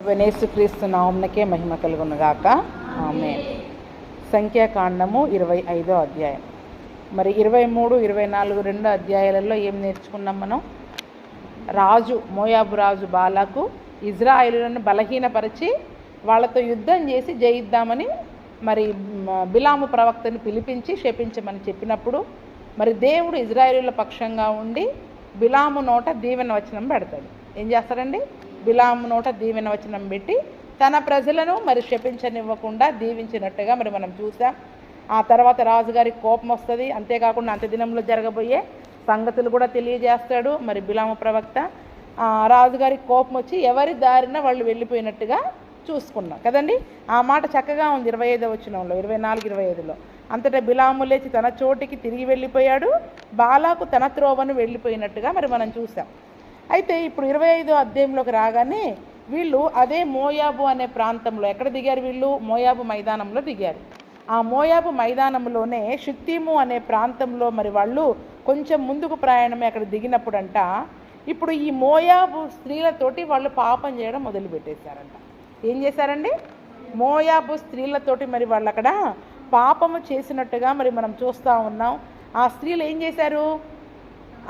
యేసుక్రీస్తు నామమునకే మహిమ కలుగునుగాక. ఆమేన్. సంఖ్యాకాండము 25వ అధ్యాయం. మరి 23, 24 రెండు అధ్యాయాలలో ఏం నేర్చుకున్నాం మనం? మోయాబు రాజు బాలాకు ఇజ్రాయేలులను బలహీనపరిచి వాళ్ళతో యుద్ధం చేసి జయిద్దామని మరి బిలాము ప్రవక్తను పిలిపించి శపించమని చెప్పినప్పుడు మరి దేవుడు ఇజ్రాయేలుల పక్షంగా ఉండి బిలాము నోట దీవెన వచనం పెడతాడు. ఏం చేస్తాడండి? బిలాము నోట దీవెన వచనం పెట్టి తన ప్రజలను మరి శపించనివ్వకుండా దీవించినట్టుగా మరి మనం చూసాం. ఆ తర్వాత రాజుగారికి కోపం వస్తుంది. అంతేకాకుండా అంత్యదినంలో జరగబోయే సంగతులు కూడా తెలియజేస్తాడు మరి బిలాము ప్రవక్త. రాజుగారికి కోపం వచ్చి ఎవరి దారిన వాళ్ళు వెళ్ళిపోయినట్టుగా చూసుకున్నాం కదండి. ఆ మాట చక్కగా ఉంది 25వ వచనంలో, 24, 25లో. అంతటా బిలాము లేచి తన చోటికి తిరిగి వెళ్ళిపోయాడు, బాలాకు తన త్రోవను వెళ్ళిపోయినట్టుగా మరి మనం చూసాం. అయితే ఇప్పుడు 25వ అధ్యాయంలోకి రాగానే వీళ్ళు అదే మోయాబు అనే ప్రాంతంలో ఎక్కడ దిగారు? వీళ్ళు మోయాబు మైదానంలో దిగారు. ఆ మోయాబు మైదానంలోనే షిత్తీము అనే ప్రాంతంలో మరి వాళ్ళు కొంచెం ముందుకు ప్రయాణమే అక్కడ దిగినప్పుడంట ఇప్పుడు ఈ మోయాబు స్త్రీలతోటి వాళ్ళు పాపం చేయడం మొదలుపెట్టేశారంట. ఏం చేశారండి? మోయాబు స్త్రీలతోటి మరి వాళ్ళు అక్కడ పాపము చేసినట్టుగా మరి మనం చూస్తూ ఉన్నాం. ఆ స్త్రీలు ఏం చేశారు?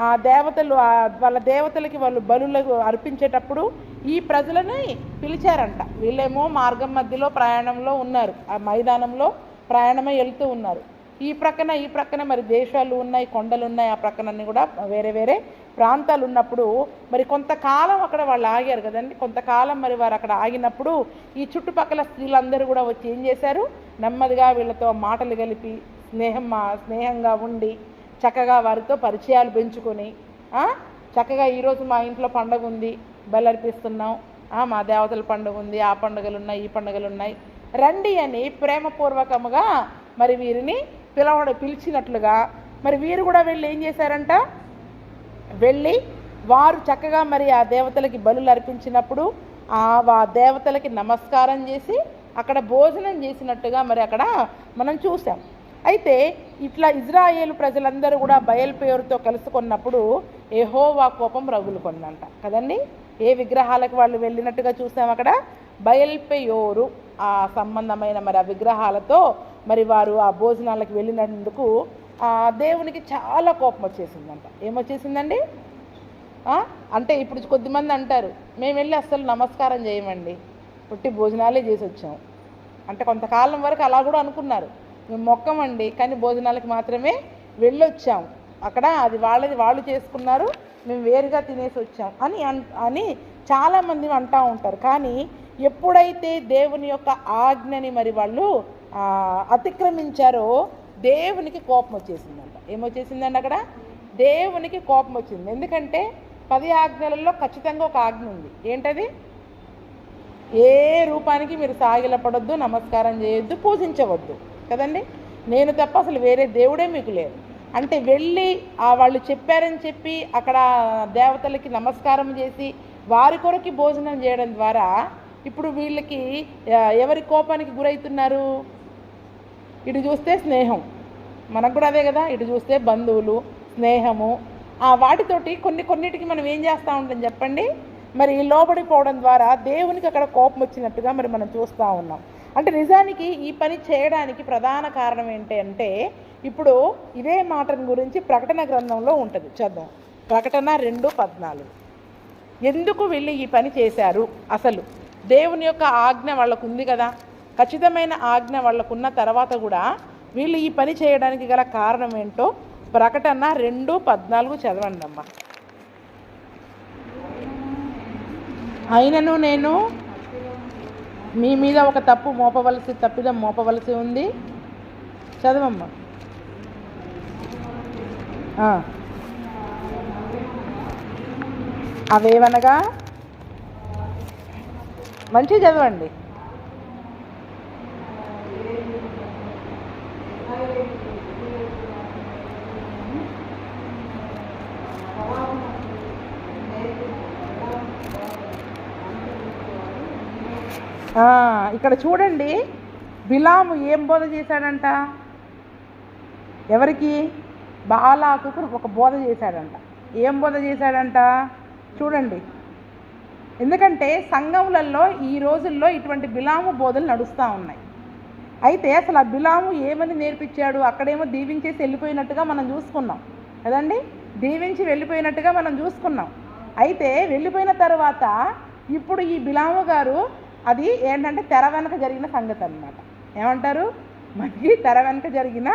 ఆ దేవతలు వాళ్ళ దేవతలకి వాళ్ళు బలులకు అర్పించేటప్పుడు ఈ ప్రజలని పిలిచారంట. వీళ్ళేమో మార్గం మధ్యలో ప్రయాణంలో ఉన్నారు, ఆ మైదానంలో ప్రయాణమై వెళ్తూ ఉన్నారు. ఈ ప్రక్కన మరి దేశాలు ఉన్నాయి, కొండలు ఉన్నాయి, ఆ ప్రక్కనన్నీ కూడా వేరే వేరే ప్రాంతాలు ఉన్నప్పుడు మరి కొంతకాలం అక్కడ వాళ్ళు ఆగారు కదండి. కొంతకాలం మరి వారు అక్కడ ఆగినప్పుడు ఈ చుట్టుపక్కల స్త్రీలందరూ కూడా వచ్చి ఏం చేశారు? నెమ్మదిగా వీళ్ళతో మాటలు కలిపి స్నేహంగా ఉండి చక్కగా వారితో పరిచయాలు పెంచుకొని చక్కగా ఈరోజు మా ఇంట్లో పండుగ ఉంది, బలర్పిస్తున్నాం, మా దేవతల పండుగ ఉంది, ఆ పండుగలు ఉన్నాయి, ఈ పండుగలు ఉన్నాయి, రండి అని ప్రేమపూర్వకముగా మరి వీరిని పిలిచినట్లుగా మరి వీరు కూడా వెళ్ళి ఏం చేశారంట? వెళ్ళి వారు చక్కగా మరి ఆ దేవతలకి బలులు అర్పించినప్పుడు ఆ దేవతలకి నమస్కారం చేసి అక్కడ భోజనం చేసినట్టుగా మరి అక్కడ మనం చూసాం. అయితే ఇట్లా ఇజ్రాయేలు ప్రజలందరూ కూడా బయల్ పేరుతో కలుసుకున్నప్పుడు యెహోవా కోపం రగులుకొందంట కదండి. ఏ విగ్రహాలకు వాళ్ళు వెళ్ళినట్టుగా చూసాం అక్కడ? బయల్ పెయోరు ఆ సంబంధమైన మరి ఆ విగ్రహాలతో మరి వారు ఆ భోజనాలకు వెళ్ళినందుకు ఆ దేవునికి చాలా కోపం వచ్చేసిందంట. ఏమొచ్చేసిందండి? అంటే ఇప్పుడు కొద్దిమంది అంటారు, మేము వెళ్ళి అస్సలు నమస్కారం చేయమండి, పుట్టి భోజనాలే చేసి వచ్చాం అంటే కొంతకాలం వరకు అలా కూడా అనుకున్నారు. మేము మొక్కమండి కానీ భోజనాలకు మాత్రమే వెళ్ళొచ్చాం, అక్కడ అది వాళ్ళు చేసుకున్నారు, మేము వేరుగా తినేసి వచ్చాం అని చాలామంది అంటూ ఉంటారు. కానీ ఎప్పుడైతే దేవుని యొక్క ఆజ్ఞని మరి వాళ్ళు అతిక్రమించారో దేవునికి కోపం వచ్చేసిందంట. ఏమొచ్చేసిందండి? అక్కడ దేవునికి కోపం వచ్చింది. ఎందుకంటే 10 ఆజ్ఞలలో ఖచ్చితంగా ఒక ఆజ్ఞ ఉంది. ఏంటది? ఏ రూపానికి మీరు సాగిలపడొద్దు, నమస్కారం చేయొద్దు, పూజించవద్దు కదండి. నేను తప్ప అసలు వేరే దేవుడే మీకు లేరు అంటే వెళ్ళి వాళ్ళు చెప్పారని చెప్పి అక్కడ దేవతలకి నమస్కారం చేసి వారి కొరకు భోజనం చేయడం ద్వారా ఇప్పుడు వీళ్ళకి ఎవరి కోపానికి గురవుతున్నారు? ఇటు చూస్తే స్నేహం, మనకు కూడా అదే కదా, ఇటు చూస్తే బంధువులు, స్నేహము, వాటితోటి కొన్నిటికి మనం ఏం చేస్తూ ఉంటాం చెప్పండి? మరి లోబడిపోవడం ద్వారా దేవునికి అక్కడ కోపం వచ్చినట్టుగా మరి మనం చూస్తూ ఉన్నాం. అంటే నిజానికి ఈ పని చేయడానికి ప్రధాన కారణం ఏంటి అంటే ఇప్పుడు ఇదే మాటను గురించి ప్రకటన గ్రంథంలో ఉంటుంది, చదువు. ప్రకటన 2:14. ఎందుకు వీళ్ళు ఈ పని చేశారు? అసలు దేవుని యొక్క ఆజ్ఞ వాళ్ళకు ఉంది కదా, ఖచ్చితమైన ఆజ్ఞ వాళ్ళకున్న తర్వాత కూడా వీళ్ళు ఈ పని చేయడానికి గల కారణం ఏంటో ప్రకటన 2:14 చదవండి అమ్మా. అయినను నేను మీ మీద ఒక తప్పిదం మోపవలసి ఉంది. చదవమ్మా. అవేవనగా మంచిగా చదవండి. ఇక్కడ చూడండి, బిలాము ఏం బోధ చేశాడంట? ఎవరికి? బాలాకు ఒక బోధ చేశాడంట. ఏం బోధ చేశాడంట? చూడండి, ఎందుకంటే సంఘములలో ఈ రోజుల్లో ఇటువంటి బిలాము బోధలు నడుస్తూ ఉన్నాయి. అయితే అసలు ఆ బిలాము ఏమని నేర్పించాడు? అక్కడేమో దీవించేసి వెళ్ళిపోయినట్టుగా మనం చూసుకున్నాం కదండి, దీవించి వెళ్ళిపోయినట్టుగా మనం చూసుకున్నాం. అయితే వెళ్ళిపోయిన తర్వాత ఇప్పుడు ఈ బిలాము గారు అది ఏంటంటే తెర వెనక జరిగిన సంగతి అన్నమాట. ఏమంటారు? మనకి తెర వెనక జరిగిన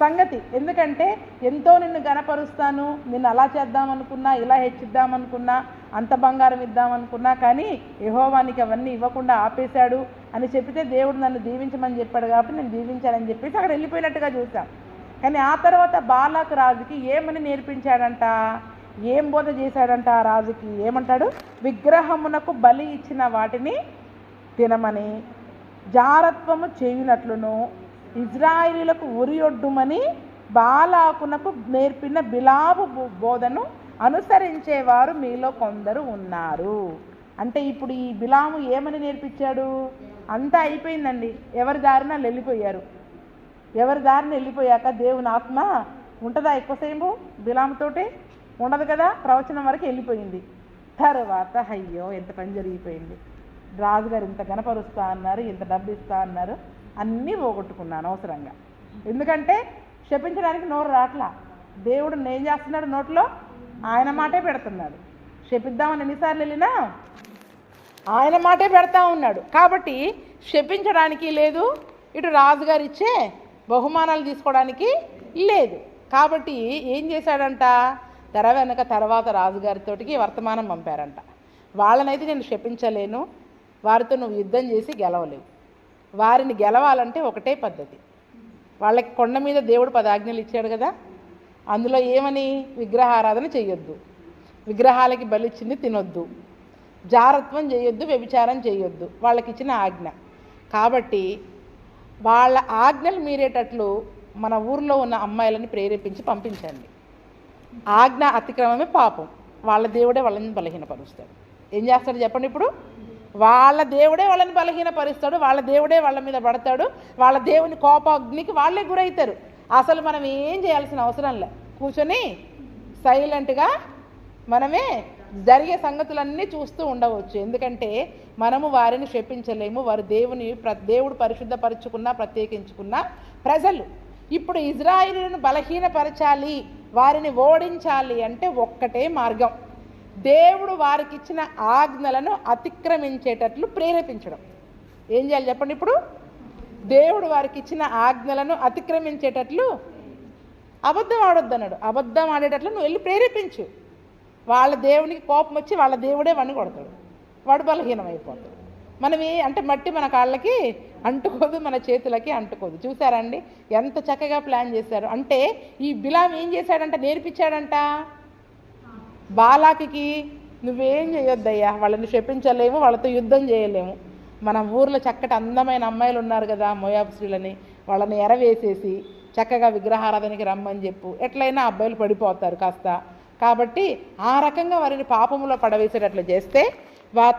సంగతి. ఎందుకంటే ఎంతో నిన్ను గణపరుస్తాను, నిన్ను అలా చేద్దామనుకున్నా, ఇలా హెచ్చిద్దామనుకున్నా, అంత బంగారం ఇద్దామనుకున్నా, కానీ యెహోవానికి అవన్నీ ఇవ్వకుండా ఆపేశాడు అని చెప్పితే దేవుడు నన్ను దీవించమని చెప్పాడు కాబట్టి నేను దీవించానని చెప్పేసి అక్కడ వెళ్ళిపోయినట్టుగా చూసాం. కానీ ఆ తర్వాత బాలాకు రాజుకి ఏమని నేర్పించాడంట, ఏం బోధ చేశాడంట? ఆ రాజుకి ఏమంటాడు? విగ్రహమునకు బలి ఇచ్చిన వాటిని తినమని, జారత్వము చేయునట్లును, ఇజ్రాయిలీలకు ఉరియొడ్డుమని బాలాకునకు నేర్పిన బిలాము బోధను అనుసరించేవారు మీలో కొందరు ఉన్నారు. అంటే ఇప్పుడు ఈ బిలాము ఏమని నేర్పించాడు? అంతా అయిపోయిందండి, ఎవరి దారిన వెళ్ళిపోయారు. ఎవరి దారిన వెళ్ళిపోయాక దేవుని ఆత్మ ఉంటుందా ఎక్కువసేపు? బిలాముతోటి ఉండదు కదా, ప్రవచనం వరకు వెళ్ళిపోయింది. తర్వాత అయ్యో ఎంత పని జరిగిపోయింది, రాజుగారు ఇంత గణపరుస్తా అన్నారు, ఇంత డబ్బు ఇస్తా అన్నారు, అన్నీ పోగొట్టుకున్నాను అవసరంగా. ఎందుకంటే శపించడానికి నోరు రాట్లా, దేవుడు ఏం చేస్తున్నాడు? నోట్లో ఆయన మాటే పెడుతున్నాడు. శపిద్దామని ఎన్నిసార్లు వెళ్ళినా ఆయన మాటే పెడతా ఉన్నాడు. కాబట్టి శపించడానికి లేదు, ఇటు రాజుగారు ఇచ్చే బహుమానాలు తీసుకోవడానికి లేదు. కాబట్టి ఏం చేశాడంట? తెర వెనక తర్వాత రాజుగారితోటికి వర్తమానం పంపారంట. వాళ్ళనైతే నేను శపించలేను, వారితో నువ్వు యుద్ధం చేసి గెలవలేవు. వారిని గెలవాలంటే ఒకటే పద్ధతి. వాళ్ళకి కొండ మీద దేవుడు 10 ఆజ్ఞలు ఇచ్చాడు కదా, అందులో ఏమని? విగ్రహారాధన చేయొద్దు, విగ్రహాలకి బలిచ్చింది తినొద్దు, జారత్వం చేయొద్దు, వ్యభిచారం చేయొద్దు, వాళ్ళకి ఇచ్చిన ఆజ్ఞ. కాబట్టి వాళ్ళ ఆజ్ఞలు మీరేటట్లు మన ఊర్లో ఉన్న అమ్మాయిలని ప్రేరేపించి పంపించండి. ఆజ్ఞ అతిక్రమమే పాపం. వాళ్ళ దేవుడే వాళ్ళని బలహీనపరుస్తాడు. ఏం చేస్తాడు చెప్పండి? ఇప్పుడు వాళ్ళ దేవుడే వాళ్ళని బలహీనపరుస్తాడు, వాళ్ళ దేవుడే వాళ్ళ మీద పడతాడు, వాళ్ళ దేవుని కోపాగ్నికి వాళ్ళే గురవుతారు. అసలు మనం ఏం చేయాల్సిన అవసరం లే, కూర్చొని సైలెంట్గా మనమే జరిగే సంగతులన్నీ చూస్తూ ఉండవచ్చు. ఎందుకంటే మనము వారిని శపించలేము, వారు దేవుడు పరిశుద్ధపరుచుకున్న ప్రత్యేకించుకున్న ప్రజలు. ఇప్పుడు ఇజ్రాయిలీలను బలహీనపరచాలి, వారిని ఓడించాలి అంటే ఒక్కటే మార్గం, దేవుడు వారికి ఇచ్చిన ఆజ్ఞలను అతిక్రమించేటట్లు ప్రేరేపించడం. ఏం చేయాలి చెప్పండి? ఇప్పుడు దేవుడు వారికి ఇచ్చిన ఆజ్ఞలను అతిక్రమించేటట్లు అబద్ధం ఆడొద్దన్నాడు. అబద్ధం ఆడేటట్లు నువ్వు వెళ్ళి ప్రేరేపించు. వాళ్ళ దేవునికి కోపం వచ్చి వాళ్ళ దేవుడే వాడిని కొడతాడు, వాడు బలహీనమైపోతాడు. మనమే అంటే మట్టి మన కాళ్ళకి అంటుకోదు, మన చేతులకి అంటుకోదు. చూసారండి ఎంత చక్కగా ప్లాన్ చేశారు. అంటే ఈ బిలాం ఏం చేశాడంట? నేర్పించాడంట బాలాకి, నువ్వేం చేయొద్దయ్యా, వాళ్ళని శపించలేము, వాళ్ళతో యుద్ధం చేయలేము. మన ఊర్లో చక్కటి అందమైన అమ్మాయిలు ఉన్నారు కదా, మోయాబు స్త్రీలని, వాళ్ళని ఎరవేసేసి చక్కగా విగ్రహారాధనకి రమ్మని చెప్పు, ఎట్లయినా అబ్బాయిలు పడిపోతారు కాస్త. కాబట్టి ఆ రకంగా వారిని పాపములో పడవేసేటట్లు చేస్తే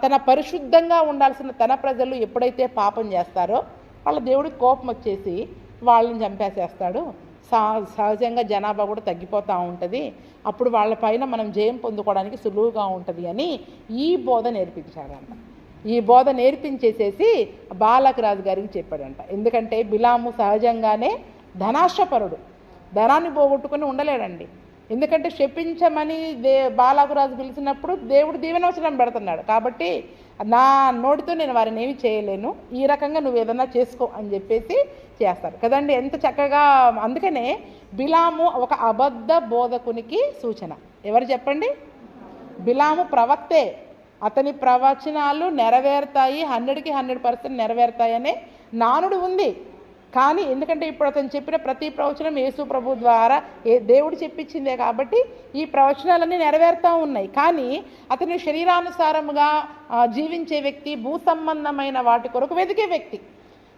తన పరిశుద్ధంగా ఉండాల్సిన తన ప్రజలు ఎప్పుడైతే పాపం చేస్తారో వాళ్ళ దేవుడికి కోపం వచ్చేసి వాళ్ళని చంపేసేస్తాడు. సహజంగా జనాభా కూడా తగ్గిపోతూ ఉంటుంది. అప్పుడు వాళ్ళపైన మనం జయం పొందుకోవడానికి సులువుగా ఉంటుంది అని ఈ బోధ నేర్పించాడంట. ఈ బోధ నేర్పించేసేసి బాలాకు రాజు గారికి చెప్పాడంట. ఎందుకంటే బిలాము సహజంగానే ధనాశపరుడు, ధనాన్ని పోగొట్టుకుని ఉండలేడండి. ఎందుకంటే శపించమని బాలాకు రాజు పిలిచినప్పుడు దేవుడు దీవెనవచనం పెడుతున్నాడు. కాబట్టి నా నోటితో నేను వారిని ఏమి చేయలేను, ఈ రకంగా నువ్వు ఏదన్నా చేసుకో అని చెప్పేసి చేస్తారు కదండి, ఎంత చక్కగా. అందుకనే బిలాము ఒక అబద్ధ బోధకునికి సూచన. ఎవరు చెప్పండి? బిలాము ప్రవక్తే. అతని ప్రవచనాలు నెరవేరుతాయి, 100కి 100% నెరవేరుతాయనే నానుడు ఉంది. కానీ ఎందుకంటే ఇప్పుడు అతను చెప్పిన ప్రతి ప్రవచనం యేసు ప్రభు ద్వారా దేవుడు చెప్పించిందే కాబట్టి ఈ ప్రవచనాలన్నీ నెరవేరుతూ ఉన్నాయి. కానీ అతని శరీరానుసారముగా జీవించే వ్యక్తి, భూ సంబంధమైన వాటి కొరకు వెతికే వ్యక్తి,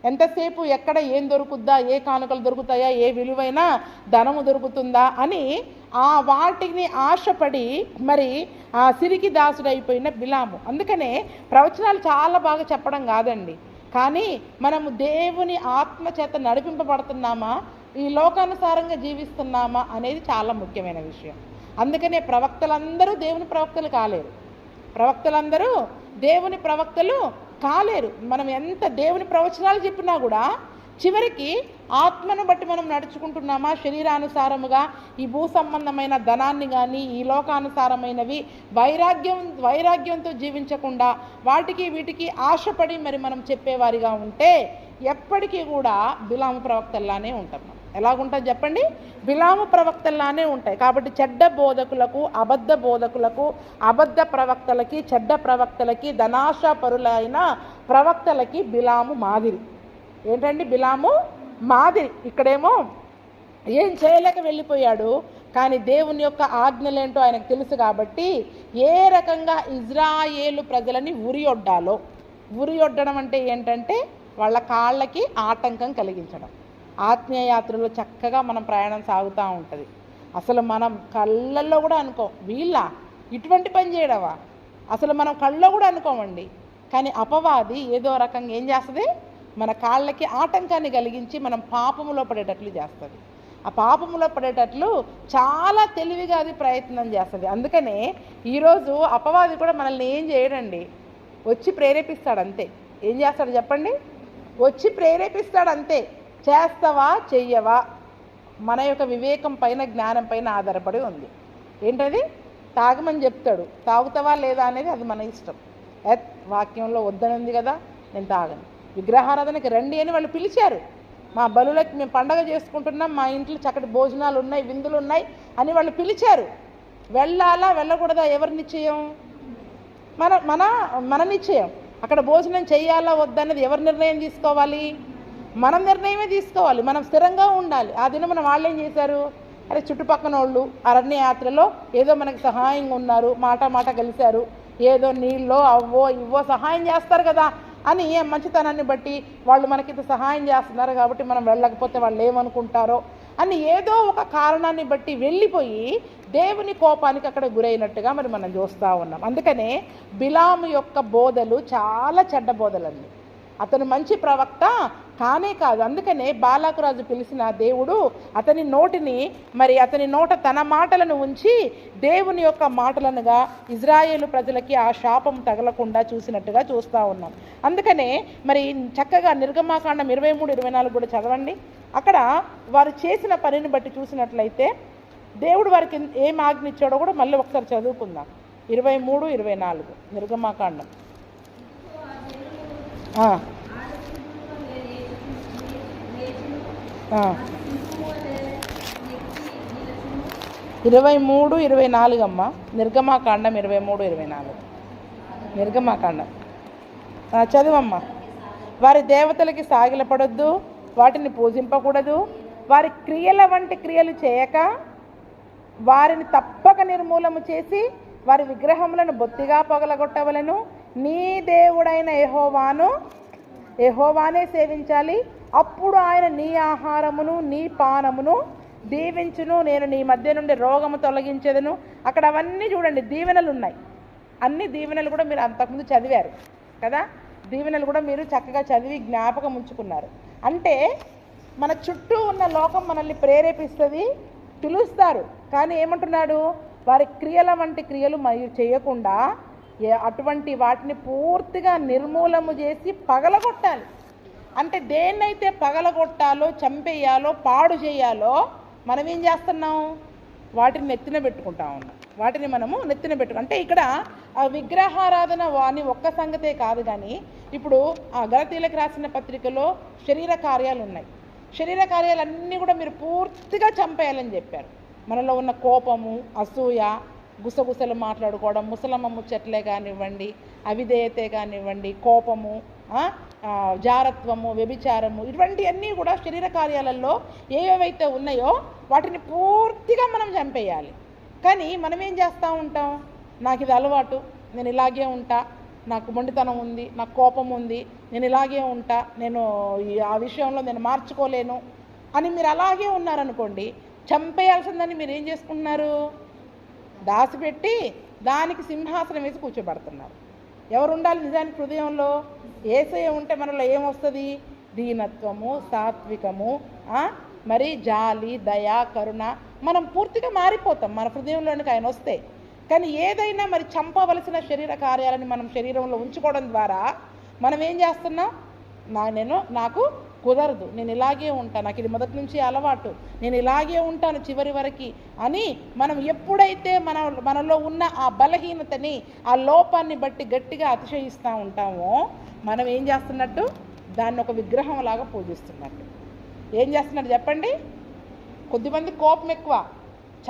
ఎంతసేపు ఎక్కడ ఏం దొరుకుద్దా, ఏ కానుకలు దొరుకుతాయా, ఏ విలువైన ధనము దొరుకుతుందా అని ఆ వాటిని ఆశపడి మరి ఆ సిరికి దాసుడైపోయిన బిలాము. అందుకనే ప్రవచనాలు చాలా బాగా చెప్పడం కాదండి, కానీ మనము దేవుని ఆత్మ చేత నడిపింపబడుతున్నామా, ఈ లోకానుసారంగా జీవిస్తున్నామా అనేది చాలా ముఖ్యమైన విషయం. అందుకనే ప్రవక్తలందరూ దేవుని ప్రవక్తలు కాలేరు. ప్రవక్తలందరూ దేవుని ప్రవక్తలు కాలేరు. మనం ఎంత దేవుని ప్రవచనాలు చెప్పినా కూడా చివరికి ఆత్మను బట్టి మనం నడుచుకుంటున్నామా, శరీరానుసారముగా ఈ భూ సంబంధమైన ధనాన్ని కానీ ఈ లోకానుసారమైనవి వైరాగ్యంతో జీవించకుండా వాటికి వీటికి ఆశపడి మరి మనం చెప్పేవారిగా ఉంటే ఎప్పటికీ కూడా బిలాము ప్రవక్తల్లానే ఉంటాం. ఎలాగుంటుంది చెప్పండి? బిలాము ప్రవక్తల్లానే ఉంటాయి. కాబట్టి చెడ్డ బోధకులకు, అబద్ధ బోధకులకు, అబద్ధ ప్రవక్తలకి, చెడ్డ ప్రవక్తలకి, ధనాశాపరులైన ప్రవక్తలకి బిలాము మాదిరి. ఏంటండి? బిలాము మాదిరి. ఇక్కడేమో ఏం చేయలేక వెళ్ళిపోయాడు, కానీ దేవుని యొక్క ఆజ్ఞలేంటో ఆయనకు తెలుసు కాబట్టి ఏ రకంగా ఇజ్రాయేలు ప్రజలని ఉరియొడ్డాలో. ఉరియొడ్డడం అంటే ఏంటంటే వాళ్ళ కాళ్ళకి ఆటంకం కలిగించడం. ఆత్మీయయాత్రలో చక్కగా మనం ప్రయాణం సాగుతూ ఉంటుంది. అసలు మనం కళ్ళల్లో కూడా అనుకోం, వీళ్ళ ఇటువంటి పని చేయడవా, అసలు మనం కళ్ళలో కూడా అనుకోమండి. కానీ అపవాది ఏదో రకంగా ఏం చేస్తుంది, మన కాళ్ళకి ఆటంకాన్ని కలిగించి మనం పాపములో పడేటట్లు చేస్తుంది. ఆ పాపములో పడేటట్లు చాలా తెలివిగా అది ప్రయత్నం చేస్తుంది. అందుకనే ఈరోజు అపవాది కూడా మనల్ని ఏం చేయడండి, వచ్చి ప్రేరేపిస్తాడు అంతే. ఏం చేస్తాడు చెప్పండి? వచ్చి ప్రేరేపిస్తాడు అంతే. చేస్తావా చెయ్యవా మన యొక్క వివేకం పైన, జ్ఞానం పైన ఆధారపడి ఉంది. ఏంటది? తాగమని చెప్తాడు, తాగుతావా లేదా అనేది అది మన ఇష్టం. వాక్యంలో వద్దని ఉంది కదా, నేను తాగను. విగ్రహారాధనకి రండి అని వాళ్ళు పిలిచారు. మా బలులకి మేము పండగ చేసుకుంటున్నాం, మా ఇంట్లో చక్కటి భోజనాలు ఉన్నాయి, విందులు ఉన్నాయి అని వాళ్ళు పిలిచారు. వెళ్ళాలా వెళ్ళకూడదా ఎవరి నిశ్చయం? మన మన మన నిశ్చయం. అక్కడ భోజనం చేయాలా వద్దనేది ఎవరి నిర్ణయం తీసుకోవాలి? మనం నిర్ణయమే తీసుకోవాలి. మనం స్థిరంగా ఉండాలి. ఆ దినం మనం వాళ్ళు ఏం చేశారు, అరే చుట్టుపక్కన వాళ్ళు అరణ్య యాత్రలో ఏదో మనకి సహాయంగా ఉన్నారు, మాట కలిశారు, ఏదో నీళ్ళో అవ్వో ఇవ్వో సహాయం చేస్తారు కదా అని మంచితనాన్ని బట్టి వాళ్ళు మనకి సహాయం చేస్తున్నారు కాబట్టి మనం వెళ్ళకపోతే వాళ్ళు ఏమనుకుంటారో అని ఏదో ఒక కారణాన్ని బట్టి వెళ్ళిపోయి దేవుని కోపానికి అక్కడ గురైనట్టుగా మరి మనం చూస్తూ ఉన్నాం. అందుకనే బిలాము యొక్క బోధలు చాలా చెడ్డ బోధలండి. అతను మంచి ప్రవక్త కానే కాదు. అందుకనే బాలాకు రాజు పిలిచిన దేవుడు అతని నోట తన మాటలను ఉంచి దేవుని యొక్క మాటలనుగా ఇజ్రాయేలు ప్రజలకి ఆ శాపం తగలకుండా చూసినట్టుగా చూస్తూ ఉన్నాం. అందుకనే మరి చక్కగా నిర్గమాకాండం 23-24 కూడా చదవండి. అక్కడ వారు చేసిన పనిని బట్టి చూసినట్లయితే దేవుడు వారికి ఏం ఆజ్ఞ ఇచ్చాడో కూడా మళ్ళీ ఒకసారి చదువుకుందాం. 23-24 నిర్గమాకాండం. 23-24 అమ్మ. నిర్గమాకాండం 23-24 నిర్గమాకాండం చదువమ్మా. వారి దేవతలకి సాగిలపడొద్దు, వాటిని పూజింపకూడదు, వారి క్రియల వంటి క్రియలు చేయక వారిని తప్పక నిర్మూలము చేసి వారి విగ్రహములను బొత్తిగా పగలగొట్టవలను. నీ దేవుడైన యెహోవానే సేవించాలి. అప్పుడు ఆయన నీ ఆహారమును నీ పానమును దీవించును. నేను నీ మధ్య నుండి రోగము తొలగించేదను. అక్కడ అవన్నీ చూడండి, దీవెనలు ఉన్నాయి. అన్ని దీవెనలు కూడా మీరు అంతకుముందు చదివారు కదా. దీవెనలు కూడా మీరు చక్కగా చదివి జ్ఞాపకం ఉంచుకున్నారు. అంటే మన చుట్టూ ఉన్న లోకం మనల్ని ప్రేరేపిస్తుంది, పిలుస్తారు. కానీ ఏమంటున్నాడు, వారి క్రియల వంటి క్రియలు మరియు చేయకుండా అటువంటి వాటిని పూర్తిగా నిర్మూలము చేసి పగలగొట్టాలి. అంటే దేన్నైతే పగలగొట్టాలో, చంపేయాలో, పాడు చేయాలో మనం ఏం చేస్తున్నాం, వాటిని నెత్తిన పెట్టుకుంటా ఉన్నాం. వాటిని మనము నెత్తిన అంటే ఇక్కడ ఆ విగ్రహారాధన అని ఒక్క సంగతే కాదు. కానీ ఇప్పుడు ఆ గలతీయులకు రాసిన పత్రికలో శరీర కార్యాలు ఉన్నాయి. శరీర కార్యాలన్నీ కూడా మీరు పూర్తిగా చంపేయాలని చెప్పారు. మనలో ఉన్న కోపము, అసూయ, గుసగుసలు మాట్లాడుకోవడం, ముసలమ్మ ముచ్చట్లే కానివ్వండి, అవిధేయతే కానివ్వండి, కోపము, జారత్వము, వ్యభిచారము, ఇటువంటివన్నీ కూడా శరీర కార్యాలలో ఏవేవైతే ఉన్నాయో వాటిని పూర్తిగా మనం చంపేయాలి. కానీ మనం ఏం చేస్తూ ఉంటాం, నాకు ఇది అలవాటు, నేను ఇలాగే ఉంటా, నాకు మొండితనం ఉంది, నాకు కోపం ఉంది, నేను ఇలాగే ఉంటా, నేను ఆ విషయంలో నేను మార్చుకోలేను అని మీరు అలాగే ఉన్నారనుకోండి, చంపేయాల్సిందని మీరు ఏం చేసుకుంటున్నారు, దాచిపెట్టి దానికి సింహాసనం వేసి కూర్చోబెడుతున్నారు. ఎవరు ఉండాలి నిజానికి హృదయంలో? యేసయ్య ఉంటే మనలో ఏమొస్తుంది? దీనత్వము, సాత్వికము, మరి జాలి, దయ, కరుణ, మనం పూర్తిగా మారిపోతాం మన హృదయంలోనికి ఆయన వస్తే. కానీ ఏదైనా మరి చంపవలసిన శరీర కార్యాలని మనం శరీరంలో ఉంచుకోవడం ద్వారా మనం ఏం చేస్తున్నాం, నాకు కుదరదు, నేను ఇలాగే ఉంటాను, నాకు ఇది మొదటి నుంచి అలవాటు, నేను ఇలాగే ఉంటాను చివరి వరకు అని మనం ఎప్పుడైతే మనలో ఉన్న ఆ బలహీనతని, ఆ లోపాన్ని బట్టి గట్టిగా అతిశయిస్తూ ఉంటామో మనం ఏం చేస్తున్నట్టు, దాన్ని ఒక విగ్రహం లాగా పూజిస్తున్నట్టు. ఏం చేస్తున్నట్టు చెప్పండి? కొద్దిమంది కోపం ఎక్కువ,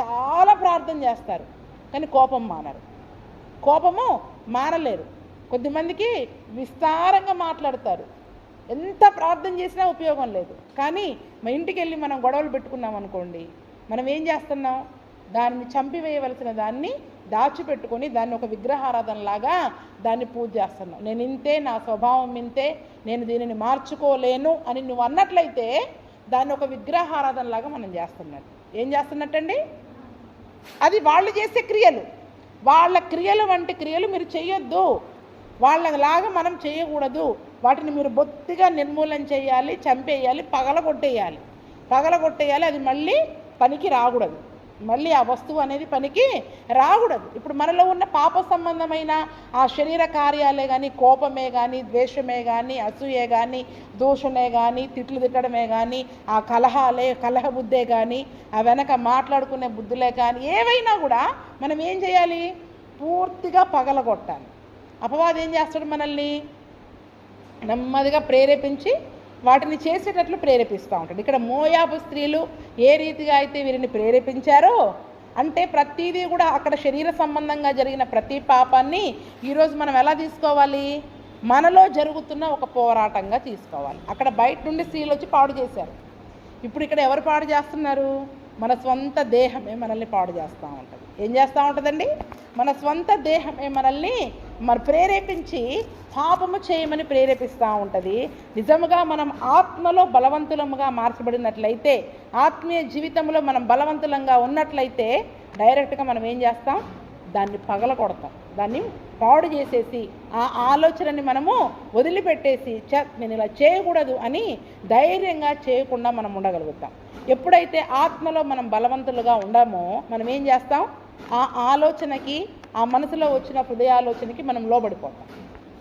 చాలా ప్రార్థన చేస్తారు కానీ కోపం మానరు, కోపము మానలేరు. కొద్దిమందికి విస్తారంగా మాట్లాడతారు, ఎంత ప్రార్థన చేసినా ఉపయోగం లేదు. కానీ మా ఇంటికి వెళ్ళి మనం గొడవలు పెట్టుకున్నాం అనుకోండి, మనం ఏం చేస్తున్నాం, దాన్ని చంపివేయవలసిన దాన్ని దాచిపెట్టుకొని దాన్ని ఒక విగ్రహారాధనలాగా దాన్ని పూజ చేస్తున్నాం. నేను ఇంతే, నా స్వభావం ఇంతే, నేను దీనిని మార్చుకోలేను అని నువ్వు అన్నట్లయితే దాన్ని ఒక విగ్రహారాధనలాగా మనం చేస్తున్నట్టు. ఏం చేస్తున్నట్టండి? అది వాళ్ళు చేసే క్రియలు, వాళ్ళ క్రియలు వంటి క్రియలు మీరు చేయొద్దు, వాళ్ళలాగా మనం చేయకూడదు. వాటిని మీరు బొత్తిగా నిర్మూలన చేయాలి, చంపేయాలి, పగలగొట్టేయాలి. అది మళ్ళీ పనికి రాకూడదు, మళ్ళీ ఆ వస్తువు అనేది పనికి రాకూడదు. ఇప్పుడు మనలో ఉన్న పాప సంబంధమైన ఆ శరీర కార్యాలే కానీ, కోపమే కానీ, ద్వేషమే కానీ, అసూయే కానీ, దూషణే కానీ, తిట్లు తిట్టడమే కానీ, ఆ కలహ బుద్ధే కానీ, ఆ వెనక మాట్లాడుకునే బుద్ధులే కానీ, ఏవైనా కూడా మనం ఏం చేయాలి, పూర్తిగా పగలగొట్టాలి. అపవాది ఏం చేస్తాడు, మనల్ని నెమ్మదిగా ప్రేరేపించి వాటిని చేసేటట్లు ప్రేరేపిస్తూ ఉంటాడు. ఇక్కడ మోయాబు స్త్రీలు ఏ రీతిగా అయితే వీరిని ప్రేరేపించారో, అంటే ప్రతిదీ కూడా అక్కడ శరీర సంబంధంగా జరిగిన ప్రతి పాపాన్ని ఈరోజు మనం ఎలా తీసుకోవాలి, మనలో జరుగుతున్న ఒక పోరాటంగా తీసుకోవాలి. అక్కడ బయట నుండి స్త్రీలు వచ్చి పాడు చేశారు, ఇప్పుడు ఇక్కడ ఎవరు పాడు చేస్తున్నారు, మన స్వంత దేహమే మనల్ని పాడు చేస్తూ ఉంటుంది. ఏం చేస్తూ ఉంటుందండి, మన స్వంత దేహమే మనల్ని ప్రేరేపించి పాపము చేయమని ప్రేరేపిస్తూ ఉంటుంది. నిజముగా మనం ఆత్మలో బలవంతులముగా మార్చబడినట్లయితే, ఆత్మీయ జీవితంలో మనం బలవంతులంగా ఉన్నట్లయితే డైరెక్ట్గా మనం ఏం చేస్తాం, దాన్ని పగలకొడతాం, దాన్ని పాడు చేసేసి ఆ ఆలోచనని మనము వదిలిపెట్టేసి నేను ఇలా చేయకూడదు అని ధైర్యంగా చేయకుండా మనం ఉండగలుగుతాం. ఎప్పుడైతే ఆత్మలో మనం బలవంతులుగా ఉండమో మనం ఏం చేస్తాం, ఆ ఆలోచనకి, ఆ మనసులో వచ్చిన హృదయాలోచనకి మనం